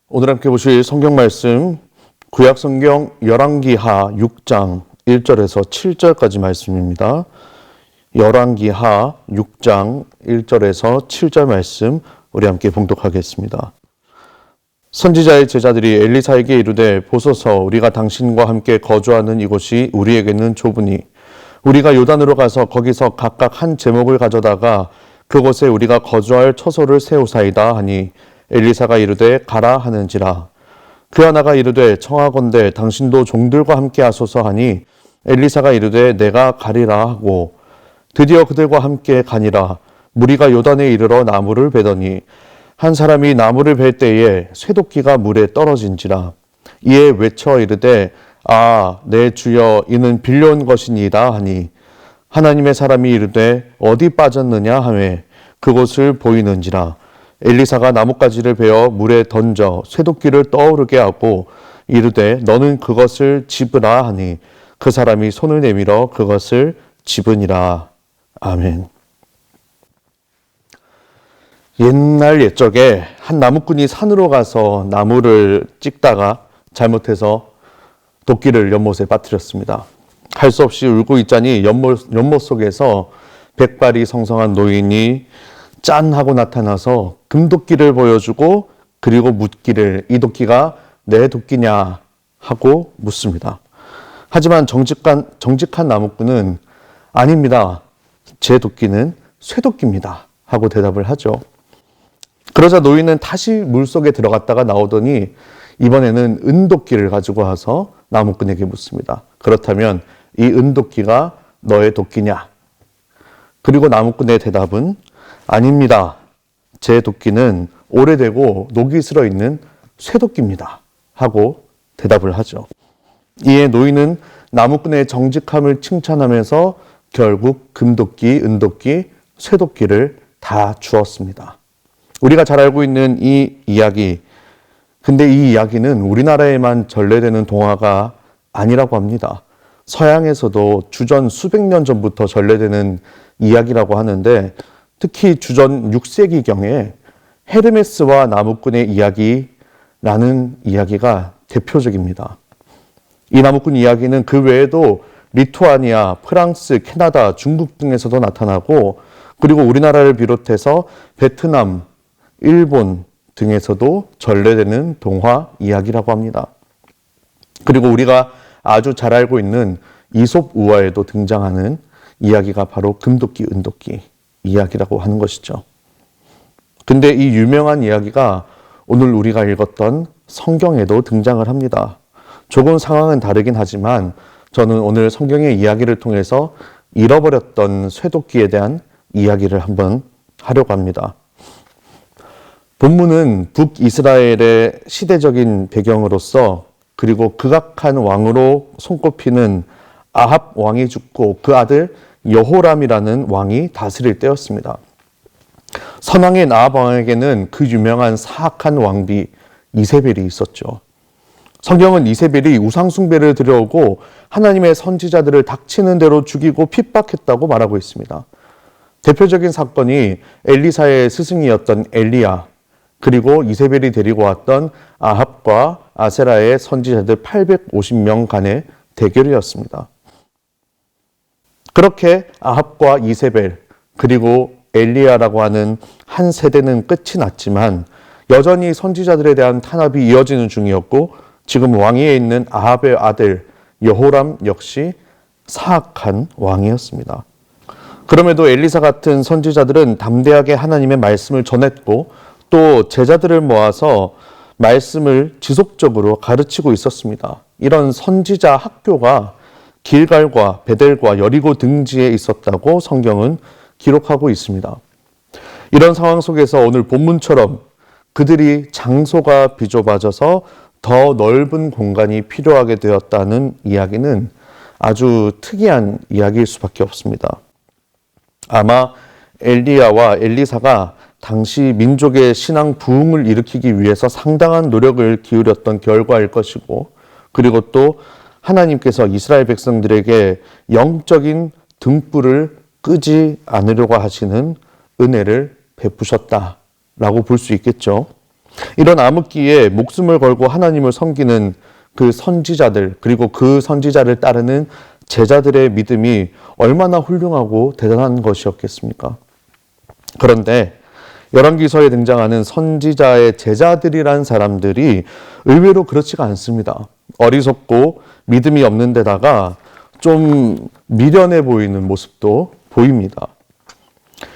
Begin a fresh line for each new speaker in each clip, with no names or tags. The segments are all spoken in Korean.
오늘 함께 보실 성경 말씀 구약성경 열왕기하 6장 1절에서 7절까지 말씀입니다. 열왕기하 6장 1절에서 7절 말씀 우리 함께 봉독하겠습니다. 선지자의 제자들이 엘리사에게 이르되 보소서 우리가 당신과 함께 거주하는 이곳이 우리에게는 좁으니 우리가 요단으로 가서 거기서 각각 한 제목을 가져다가 그곳에 우리가 거주할 처소를 세우사이다 하니 엘리사가 이르되 가라 하는지라. 그 하나가 이르되 청하건대 당신도 종들과 함께 하소서 하니 엘리사가 이르되 내가 가리라 하고 드디어 그들과 함께 가니라. 무리가 요단에 이르러 나무를 베더니 한 사람이 나무를 벨 때에 쇠도끼가 물에 떨어진지라. 이에 외쳐 이르되 아 내 주여 이는 빌려온 것이니이다 하니 하나님의 사람이 이르되 어디 빠졌느냐 하매 그곳을 보이는지라. 엘리사가 나뭇가지를 베어 물에 던져 쇠도끼를 떠오르게 하고 이르되 너는 그것을 집으라 하니 그 사람이 손을 내밀어 그것을 집으니라. 아멘. 옛날 옛적에 한 나무꾼이 산으로 가서 나무를 찍다가 잘못해서 도끼를 연못에 빠뜨렸습니다. 할 수 없이 울고 있자니 연못 속에서 백발이 성성한 노인이 짠 하고 나타나서 금도끼를 보여주고 그리고 묻기를 이 도끼가 내 도끼냐 하고 묻습니다. 하지만 정직한 나무꾼은 아닙니다. 제 도끼는 쇠도끼입니다 하고 대답을 하죠. 그러자 노인은 다시 물속에 들어갔다가 나오더니 이번에는 은도끼를 가지고 와서 나무꾼에게 묻습니다. 그렇다면 이 은도끼가 너의 도끼냐? 그리고 나무꾼의 대답은 아닙니다. 제 도끼는 오래되고 녹이 슬어 있는 쇠도끼입니다 하고 대답을 하죠. 이에 노인은 나무꾼의 정직함을 칭찬하면서 결국 금도끼, 은도끼, 쇠도끼를 다 주었습니다. 우리가 잘 알고 있는 이 이야기, 근데 이 이야기는 우리나라에만 전래되는 동화가 아니라고 합니다. 서양에서도 주전 수백 년 전부터 전래되는 이야기라고 하는데 특히 주전 6세기경에 헤르메스와 나무꾼의 이야기라는 이야기가 대표적입니다. 이 나무꾼 이야기는 그 외에도 리투아니아, 프랑스, 캐나다, 중국 등에서도 나타나고 그리고 우리나라를 비롯해서 베트남, 일본 등에서도 전래되는 동화 이야기라고 합니다. 그리고 우리가 아주 잘 알고 있는 이솝 우화에도 등장하는 이야기가 바로 금도끼, 은도끼 이야기라고 하는 것이죠. 근데 이 유명한 이야기가 오늘 우리가 읽었던 성경에도 등장을 합니다. 조금 상황은 다르긴 하지만 저는 오늘 성경의 이야기를 통해서 잃어버렸던 쇠도끼에 대한 이야기를 한번 하려고 합니다. 본문은 북이스라엘의 시대적인 배경으로서 그리고 극악한 왕으로 손꼽히는 아합 왕이 죽고 그 아들 여호람이라는 왕이 다스릴 때였습니다. 선왕인 아합 왕에게는 그 유명한 사악한 왕비 이세벨이 있었죠. 성경은 이세벨이 우상숭배를 들여오고 하나님의 선지자들을 닥치는 대로 죽이고 핍박했다고 말하고 있습니다. 대표적인 사건이 엘리사의 스승이었던 엘리야, 그리고 이세벨이 데리고 왔던 아합과 아세라의 선지자들 850명 간의 대결이었습니다. 그렇게 아합과 이세벨 그리고 엘리야라고 하는 한 세대는 끝이 났지만 여전히 선지자들에 대한 탄압이 이어지는 중이었고 지금 왕위에 있는 아합의 아들 여호람 역시 사악한 왕이었습니다. 그럼에도 엘리사 같은 선지자들은 담대하게 하나님의 말씀을 전했고 또 제자들을 모아서 말씀을 지속적으로 가르치고 있었습니다. 이런 선지자 학교가 길갈과 베델과 여리고 등지에 있었다고 성경은 기록하고 있습니다. 이런 상황 속에서 오늘 본문처럼 그들이 장소가 비좁아져서 더 넓은 공간이 필요하게 되었다는 이야기는 아주 특이한 이야기일 수밖에 없습니다. 아마 엘리야와 엘리사가 당시 민족의 신앙 부흥을 일으키기 위해서 상당한 노력을 기울였던 결과일 것이고 그리고 또 하나님께서 이스라엘 백성들에게 영적인 등불을 끄지 않으려고 하시는 은혜를 베푸셨다라고 볼 수 있겠죠. 이런 암흑기에 목숨을 걸고 하나님을 섬기는 그 선지자들, 그리고 그 선지자를 따르는 제자들의 믿음이 얼마나 훌륭하고 대단한 것이었겠습니까? 그런데 열왕기서에 등장하는 선지자의 제자들이란 사람들이 의외로 그렇지가 않습니다. 어리석고 믿음이 없는 데다가 좀 미련해 보이는 모습도 보입니다.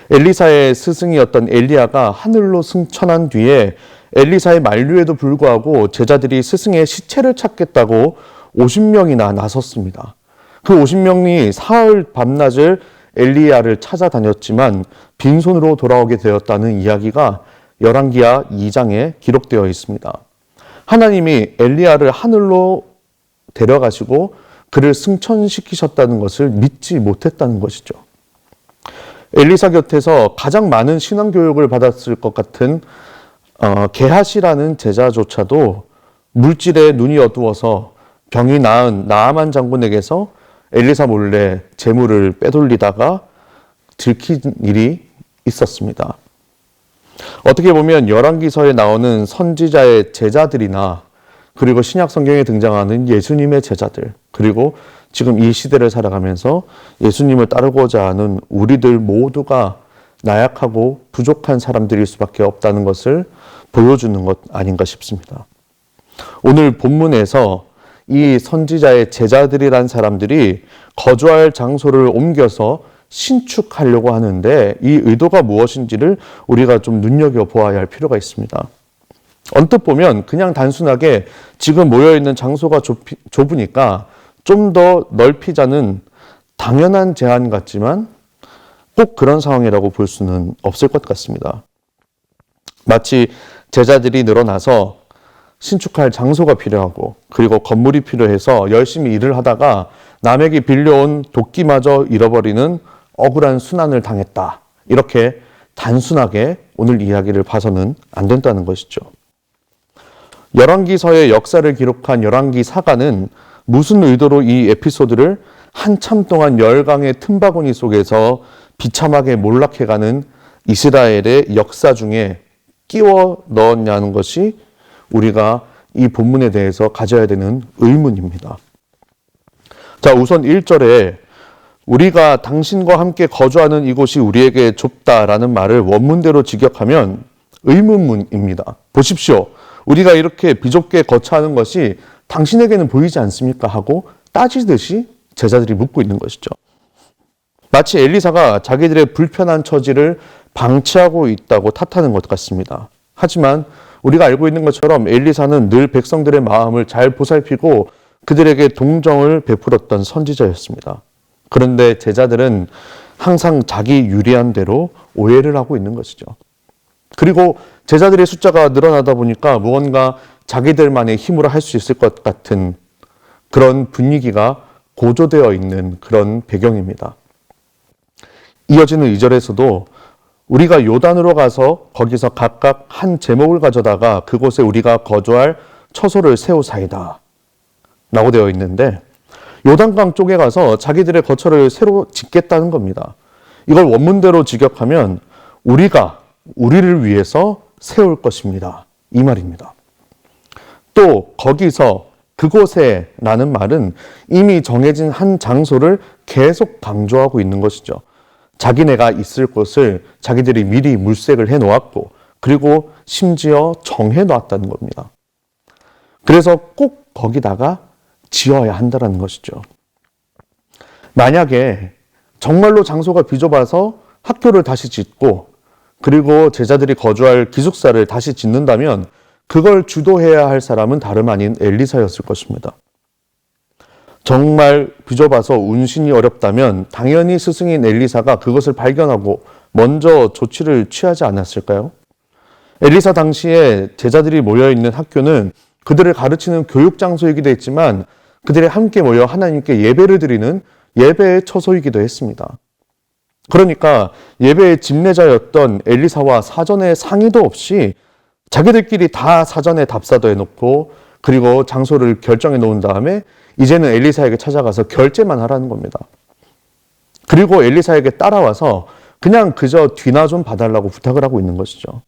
엘리사의 스승이었던 엘리야가 하늘로 승천한 뒤에 엘리사의 만류에도 불구하고 제자들이 스승의 시체를 찾겠다고 50명이나 나섰습니다. 그 50명이 사흘 밤낮을 엘리야를 찾아다녔지만 빈손으로 돌아오게 되었다는 이야기가 열왕기하 2장에 기록되어 있습니다. 하나님이 엘리야를 하늘로 데려가시고 그를 승천시키셨다는 것을 믿지 못했다는 것이죠. 엘리사 곁에서 가장 많은 신앙교육을 받았을 것 같은 게하시라는 제자조차도 물질에 눈이 어두워서 병이 나은 나아만 장군에게서 엘리사 몰래 재물을 빼돌리다가 들킨 일이 있었습니다. 어떻게 보면 열왕기서에 나오는 선지자의 제자들이나 그리고 신약 성경에 등장하는 예수님의 제자들, 그리고 지금 이 시대를 살아가면서 예수님을 따르고자 하는 우리들 모두가 나약하고 부족한 사람들일 수밖에 없다는 것을 보여주는 것 아닌가 싶습니다. 오늘 본문에서 이 선지자의 제자들이란 사람들이 거주할 장소를 옮겨서 신축하려고 하는데 이 의도가 무엇인지를 우리가 좀 눈여겨보아야 할 필요가 있습니다. 언뜻 보면 그냥 단순하게 지금 모여있는 장소가 좁으니까 좀 더 넓히자는 당연한 제안 같지만 꼭 그런 상황이라고 볼 수는 없을 것 같습니다. 마치 제자들이 늘어나서 신축할 장소가 필요하고 그리고 건물이 필요해서 열심히 일을 하다가 남에게 빌려온 도끼마저 잃어버리는 억울한 순환을 당했다. 이렇게 단순하게 오늘 이야기를 봐서는 안 된다는 것이죠. 열왕기서의 역사를 기록한 열왕기사가는 무슨 의도로 이 에피소드를 한참 동안 열강의 틈바구니 속에서 비참하게 몰락해가는 이스라엘의 역사 중에 끼워 넣었냐는 것이 우리가 이 본문에 대해서 가져야 되는 의문입니다. 자, 우선 1절에 우리가 당신과 함께 거주하는 이곳이 우리에게 좁다라는 말을 원문대로 직역하면 의문문입니다. 보십시오. 우리가 이렇게 비좁게 거처하는 것이 당신에게는 보이지 않습니까? 하고 따지듯이 제자들이 묻고 있는 것이죠. 마치 엘리사가 자기들의 불편한 처지를 방치하고 있다고 탓하는 것 같습니다. 하지만 우리가 알고 있는 것처럼 엘리사는 늘 백성들의 마음을 잘 보살피고 그들에게 동정을 베풀었던 선지자였습니다. 그런데 제자들은 항상 자기 유리한 대로 오해를 하고 있는 것이죠. 그리고 제자들의 숫자가 늘어나다 보니까 무언가 자기들만의 힘으로 할 수 있을 것 같은 그런 분위기가 고조되어 있는 그런 배경입니다. 이어지는 2절에서도 우리가 요단으로 가서 거기서 각각 한 제목을 가져다가 그곳에 우리가 거주할 처소를 세우사이다 라고 되어 있는데 요단강 쪽에 가서 자기들의 거처를 새로 짓겠다는 겁니다. 이걸 원문대로 직역하면 우리가 우리를 위해서 세울 것입니다. 이 말입니다. 또 거기서 그곳에 라는 말은 이미 정해진 한 장소를 계속 강조하고 있는 것이죠. 자기네가 있을 곳을 자기들이 미리 물색을 해놓았고 그리고 심지어 정해놓았다는 겁니다. 그래서 꼭 거기다가 지어야 한다는 것이죠. 만약에 정말로 장소가 비좁아서 학교를 다시 짓고 그리고 제자들이 거주할 기숙사를 다시 짓는다면 그걸 주도해야 할 사람은 다름 아닌 엘리사였을 것입니다. 정말 비좁아서 운신이 어렵다면 당연히 스승인 엘리사가 그것을 발견하고 먼저 조치를 취하지 않았을까요? 엘리사 당시에 제자들이 모여있는 학교는 그들을 가르치는 교육 장소이기도 했지만 그들이 함께 모여 하나님께 예배를 드리는 예배의 처소이기도 했습니다. 그러니까 예배의 집례자였던 엘리사와 사전에 상의도 없이 자기들끼리 다 사전에 답사도 해놓고 그리고 장소를 결정해 놓은 다음에 이제는 엘리사에게 찾아가서 결제만 하라는 겁니다. 그리고 엘리사에게 따라와서 그냥 그저 뒤나 좀 봐달라고 부탁을 하고 있는 것이죠.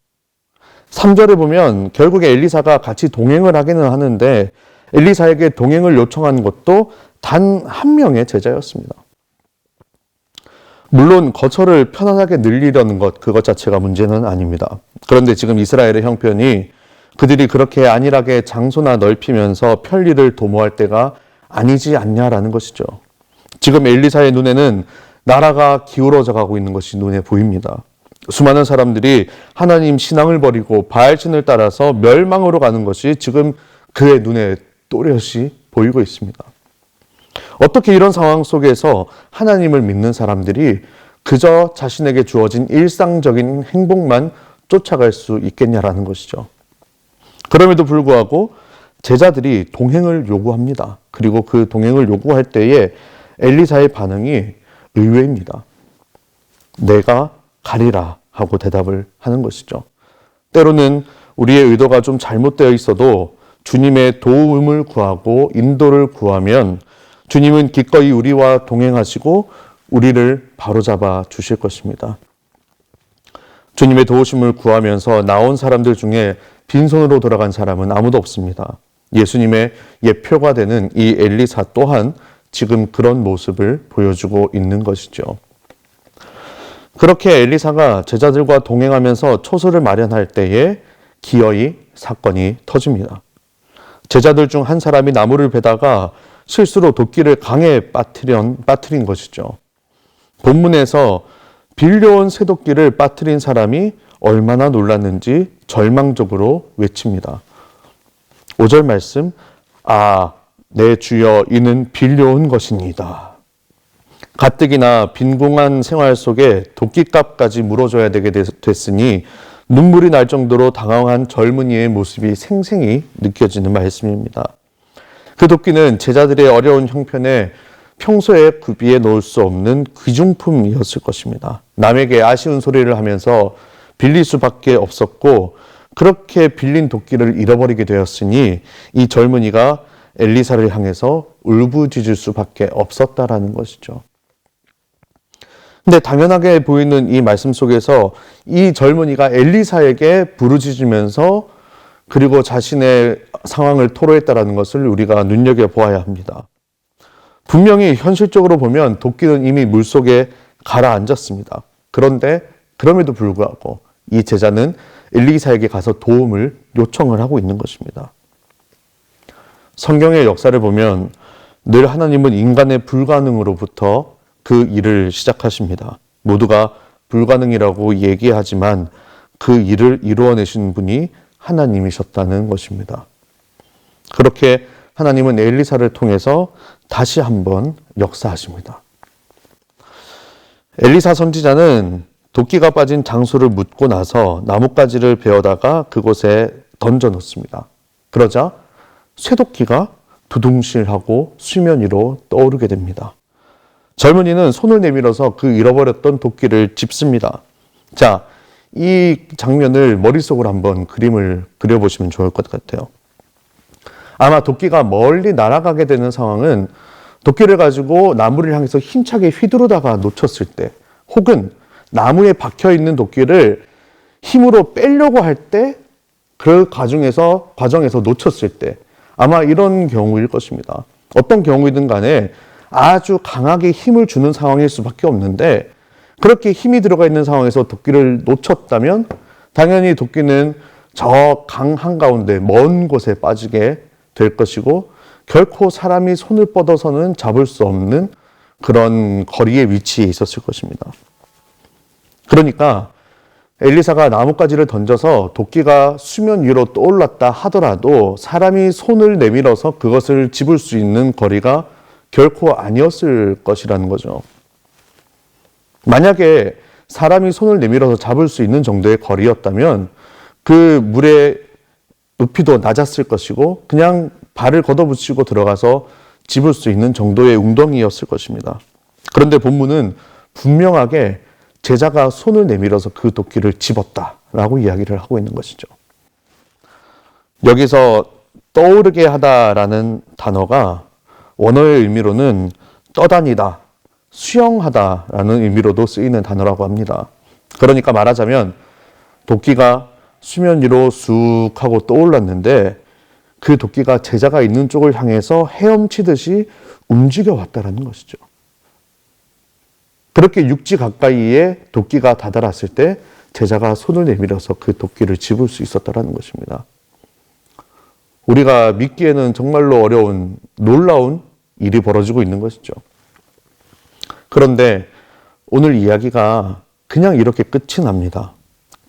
3절에 보면 결국에 엘리사가 같이 동행을 하기는 하는데 엘리사에게 동행을 요청한 것도 단 한 명의 제자였습니다. 물론 거처를 편안하게 늘리려는 것, 그것 자체가 문제는 아닙니다. 그런데 지금 이스라엘의 형편이 그들이 그렇게 안일하게 장소나 넓히면서 편리를 도모할 때가 아니지 않냐라는 것이죠. 지금 엘리사의 눈에는 나라가 기울어져 가고 있는 것이 눈에 보입니다. 수많은 사람들이 하나님 신앙을 버리고 바알신을 따라서 멸망으로 가는 것이 지금 그의 눈에 또렷이 보이고 있습니다. 어떻게 이런 상황 속에서 하나님을 믿는 사람들이 그저 자신에게 주어진 일상적인 행복만 쫓아갈 수 있겠냐라는 것이죠. 그럼에도 불구하고 제자들이 동행을 요구합니다. 그리고 그 동행을 요구할 때에 엘리사의 반응이 의외입니다. 내가 가리라 하고 대답을 하는 것이죠. 때로는 우리의 의도가 좀 잘못되어 있어도 주님의 도움을 구하고 인도를 구하면 주님은 기꺼이 우리와 동행하시고 우리를 바로잡아 주실 것입니다. 주님의 도우심을 구하면서 나온 사람들 중에 빈손으로 돌아간 사람은 아무도 없습니다. 예수님의 예표가 되는 이 엘리사 또한 지금 그런 모습을 보여주고 있는 것이죠. 그렇게 엘리사가 제자들과 동행하면서 초소를 마련할 때에 기어이 사건이 터집니다. 제자들 중 한 사람이 나무를 베다가 실수로 도끼를 강에 빠뜨린 것이죠. 본문에서 빌려온 쇠도끼를 빠뜨린 사람이 얼마나 놀랐는지 절망적으로 외칩니다. 5절 말씀, 아, 내 주여 이는 빌려온 것입니다. 가뜩이나 빈궁한 생활 속에 도끼값까지 물어줘야 되게 됐으니 눈물이 날 정도로 당황한 젊은이의 모습이 생생히 느껴지는 말씀입니다. 그 도끼는 제자들의 어려운 형편에 평소에 구비해 놓을 수 없는 귀중품이었을 것입니다. 남에게 아쉬운 소리를 하면서 빌릴 수밖에 없었고 그렇게 빌린 도끼를 잃어버리게 되었으니 이 젊은이가 엘리사를 향해서 울부짖을 수밖에 없었다라는 것이죠. 근데 당연하게 보이는 이 말씀 속에서 이 젊은이가 엘리사에게 부르짖으면서 그리고 자신의 상황을 토로했다라는 것을 우리가 눈여겨보아야 합니다. 분명히 현실적으로 보면 도끼는 이미 물속에 가라앉았습니다. 그런데 그럼에도 불구하고 이 제자는 엘리사에게 가서 도움을 요청을 하고 있는 것입니다. 성경의 역사를 보면 늘 하나님은 인간의 불가능으로부터 그 일을 시작하십니다. 모두가 불가능이라고 얘기하지만 그 일을 이루어내신 분이 하나님이셨다는 것입니다. 그렇게 하나님은 엘리사를 통해서 다시 한번 역사하십니다. 엘리사 선지자는 도끼가 빠진 장소를 묻고 나서 나뭇가지를 베어다가 그곳에 던져 놓습니다. 그러자 쇠도끼가 두둥실하고 수면 위로 떠오르게 됩니다. 젊은이는 손을 내밀어서 그 잃어버렸던 도끼를 짚습니다. 자, 이 장면을 머릿속으로 한번 그림을 그려보시면 좋을 것 같아요. 아마 도끼가 멀리 날아가게 되는 상황은 도끼를 가지고 나무를 향해서 힘차게 휘두르다가 놓쳤을 때, 혹은 나무에 박혀있는 도끼를 힘으로 빼려고 할 때, 그 과정에서 놓쳤을 때, 아마 이런 경우일 것입니다. 어떤 경우이든 간에 아주 강하게 힘을 주는 상황일 수밖에 없는데 그렇게 힘이 들어가 있는 상황에서 도끼를 놓쳤다면 당연히 도끼는 저 강 한가운데 먼 곳에 빠지게 될 것이고 결코 사람이 손을 뻗어서는 잡을 수 없는 그런 거리에 위치해 있었을 것입니다. 그러니까 엘리사가 나뭇가지를 던져서 도끼가 수면 위로 떠올랐다 하더라도 사람이 손을 내밀어서 그것을 집을 수 있는 거리가 결코 아니었을 것이라는 거죠. 만약에 사람이 손을 내밀어서 잡을 수 있는 정도의 거리였다면 그 물의 높이도 낮았을 것이고 그냥 발을 걷어붙이고 들어가서 집을 수 있는 정도의 웅덩이였을 것입니다. 그런데 본문은 분명하게 제자가 손을 내밀어서 그 도끼를 집었다라고 이야기를 하고 있는 것이죠. 여기서 떠오르게 하다라는 단어가 원어의 의미로는 떠다니다, 수영하다라는 의미로도 쓰이는 단어라고 합니다. 그러니까 말하자면 도끼가 수면 위로 쑥 하고 떠올랐는데 그 도끼가 제자가 있는 쪽을 향해서 헤엄치듯이 움직여 왔다라는 것이죠. 그렇게 육지 가까이에 도끼가 다다랐을 때 제자가 손을 내밀어서 그 도끼를 집을 수 있었다라는 것입니다. 우리가 믿기에는 정말로 어려운 놀라운 일이 벌어지고 있는 것이죠. 그런데 오늘 이야기가 그냥 이렇게 끝이 납니다.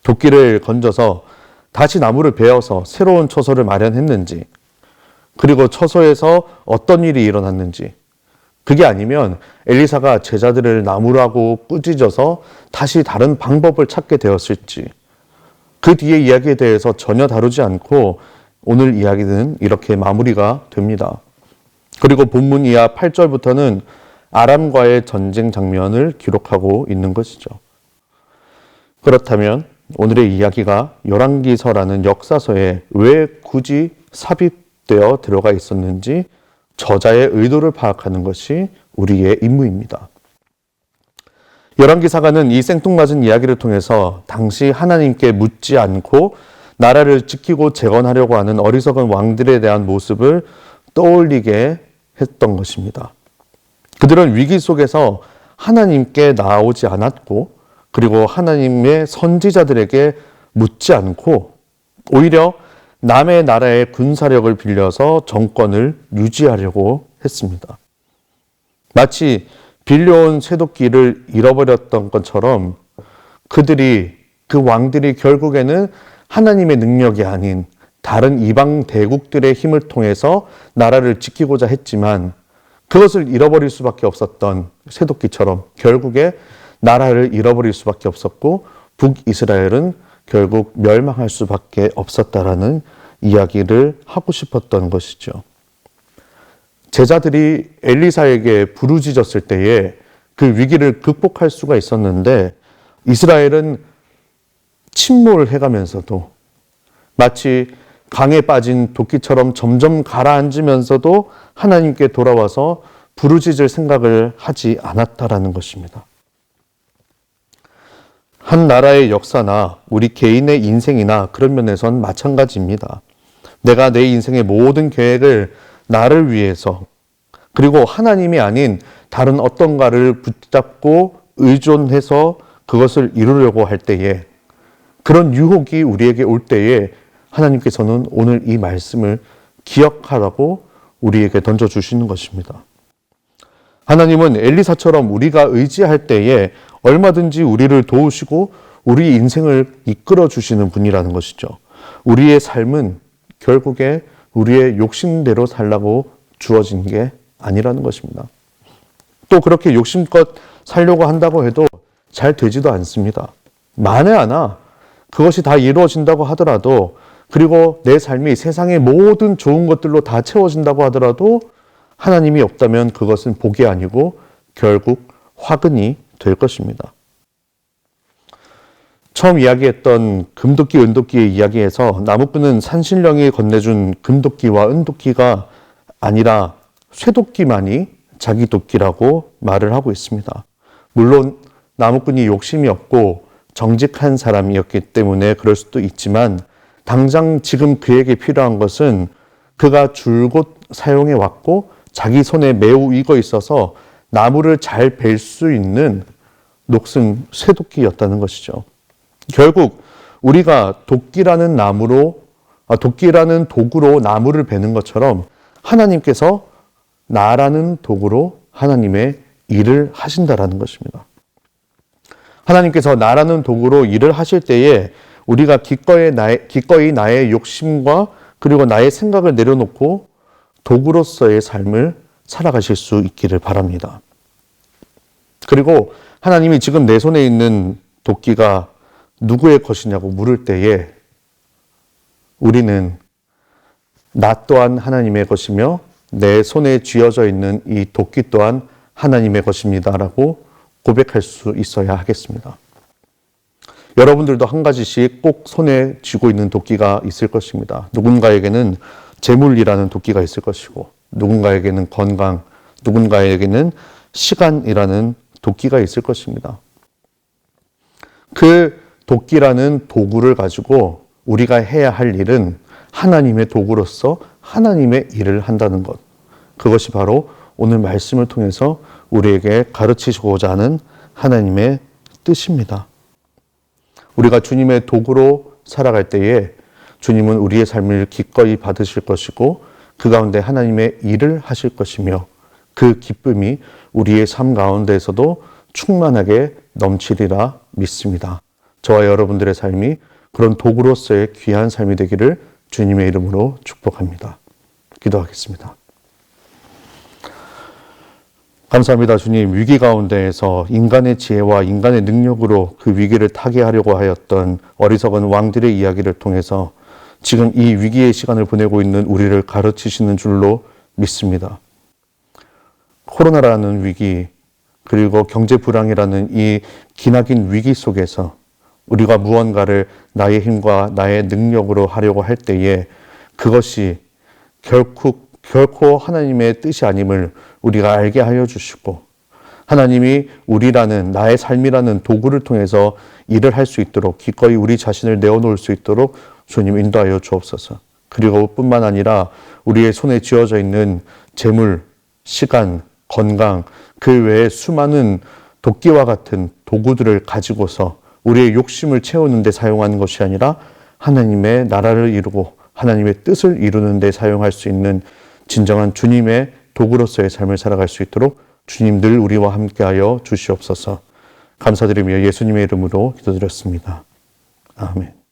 도끼를 건져서 다시 나무를 베어서 새로운 처소를 마련했는지, 그리고 처소에서 어떤 일이 일어났는지, 그게 아니면 엘리사가 제자들을 나무라고 꾸짖어서 다시 다른 방법을 찾게 되었을지, 그 뒤의 이야기에 대해서 전혀 다루지 않고 오늘 이야기는 이렇게 마무리가 됩니다. 그리고 본문 이하 8절부터는 아람과의 전쟁 장면을 기록하고 있는 것이죠. 그렇다면 오늘의 이야기가 열왕기서라는 역사서에 왜 굳이 삽입되어 들어가 있었는지 저자의 의도를 파악하는 것이 우리의 임무입니다. 열왕기사가는 이 생뚱맞은 이야기를 통해서 당시 하나님께 묻지 않고 나라를 지키고 재건하려고 하는 어리석은 왕들에 대한 모습을 떠올리게 했던 것입니다. 그들은 위기 속에서 하나님께 나아오지 않았고, 그리고 하나님의 선지자들에게 묻지 않고 오히려 남의 나라의 군사력을 빌려서 정권을 유지하려고 했습니다. 마치 빌려온 쇠도끼를 잃어버렸던 것처럼 그 왕들이 결국에는 하나님의 능력이 아닌 다른 이방 대국들의 힘을 통해서 나라를 지키고자 했지만 그것을 잃어버릴 수밖에 없었던 쇠도끼처럼 결국에 나라를 잃어버릴 수밖에 없었고 북이스라엘은 결국 멸망할 수밖에 없었다라는 이야기를 하고 싶었던 것이죠. 제자들이 엘리사에게 부르짖었을 때에 그 위기를 극복할 수가 있었는데 이스라엘은 침몰해가면서도 마치 강에 빠진 도끼처럼 점점 가라앉으면서도 하나님께 돌아와서 부르짖을 생각을 하지 않았다라는 것입니다. 한 나라의 역사나 우리 개인의 인생이나 그런 면에선 마찬가지입니다. 내가 내 인생의 모든 계획을 나를 위해서 그리고 하나님이 아닌 다른 어떤가를 붙잡고 의존해서 그것을 이루려고 할 때에 그런 유혹이 우리에게 올 때에 하나님께서는 오늘 이 말씀을 기억하라고 우리에게 던져주시는 것입니다. 하나님은 엘리사처럼 우리가 의지할 때에 얼마든지 우리를 도우시고 우리 인생을 이끌어 주시는 분이라는 것이죠. 우리의 삶은 결국에 우리의 욕심대로 살라고 주어진 게 아니라는 것입니다. 또 그렇게 욕심껏 살려고 한다고 해도 잘 되지도 않습니다. 만에 하나 그것이 다 이루어진다고 하더라도 그리고 내 삶이 세상의 모든 좋은 것들로 다 채워진다고 하더라도 하나님이 없다면 그것은 복이 아니고 결국 화근이 될 것입니다. 처음 이야기했던 금도끼, 은도끼의 이야기에서 나무꾼은 산신령이 건네준 금도끼와 은도끼가 아니라 쇠도끼만이 자기 도끼라고 말을 하고 있습니다. 물론 나무꾼이 욕심이 없고 정직한 사람이었기 때문에 그럴 수도 있지만 당장 지금 그에게 필요한 것은 그가 줄곧 사용해 왔고 자기 손에 매우 익어 있어서 나무를 잘 벨 수 있는 녹슨 쇠도끼였다는 것이죠. 결국 우리가 도끼라는 도구로 나무를 베는 것처럼 하나님께서 나라는 도구로 하나님의 일을 하신다라는 것입니다. 하나님께서 나라는 도구로 일을 하실 때에 우리가 기꺼이 나의 욕심과 그리고 나의 생각을 내려놓고 도구로서의 삶을 살아가실 수 있기를 바랍니다. 그리고 하나님이 지금 내 손에 있는 도끼가 누구의 것이냐고 물을 때에 우리는 나 또한 하나님의 것이며 내 손에 쥐어져 있는 이 도끼 또한 하나님의 것입니다라고 고백할 수 있어야 하겠습니다. 여러분들도 한 가지씩 꼭 손에 쥐고 있는 도끼가 있을 것입니다. 누군가에게는 재물이라는 도끼가 있을 것이고 누군가에게는 건강, 누군가에게는 시간이라는 도끼가 있을 것입니다. 그 도끼라는 도구를 가지고 우리가 해야 할 일은 하나님의 도구로서 하나님의 일을 한다는 것. 그것이 바로 오늘 말씀을 통해서 우리에게 가르치시고자 하는 하나님의 뜻입니다. 우리가 주님의 도구로 살아갈 때에 주님은 우리의 삶을 기꺼이 받으실 것이고 그 가운데 하나님의 일을 하실 것이며 그 기쁨이 우리의 삶 가운데에서도 충만하게 넘치리라 믿습니다. 저와 여러분들의 삶이 그런 도구로서의 귀한 삶이 되기를 주님의 이름으로 축복합니다. 기도하겠습니다. 감사합니다. 주님, 위기 가운데에서 인간의 지혜와 인간의 능력으로 그 위기를 타개하려고 하였던 어리석은 왕들의 이야기를 통해서 지금 이 위기의 시간을 보내고 있는 우리를 가르치시는 줄로 믿습니다. 코로나라는 위기, 그리고 경제 불황이라는 이 기나긴 위기 속에서 우리가 무언가를 나의 힘과 나의 능력으로 하려고 할 때에 그것이 결코 하나님의 뜻이 아님을 우리가 알게 하여 주시고 하나님이 우리라는 나의 삶이라는 도구를 통해서 일을 할 수 있도록 기꺼이 우리 자신을 내어놓을 수 있도록 주님 인도하여 주옵소서. 그리고 뿐만 아니라 우리의 손에 쥐어져 있는 재물, 시간, 건강, 그 외에 수많은 도끼와 같은 도구들을 가지고서 우리의 욕심을 채우는 데 사용하는 것이 아니라 하나님의 나라를 이루고 하나님의 뜻을 이루는 데 사용할 수 있는 진정한 주님의 도구로서의 삶을 살아갈 수 있도록 주님 늘 우리와 함께하여 주시옵소서. 감사드리며 예수님의 이름으로 기도드렸습니다. 아멘.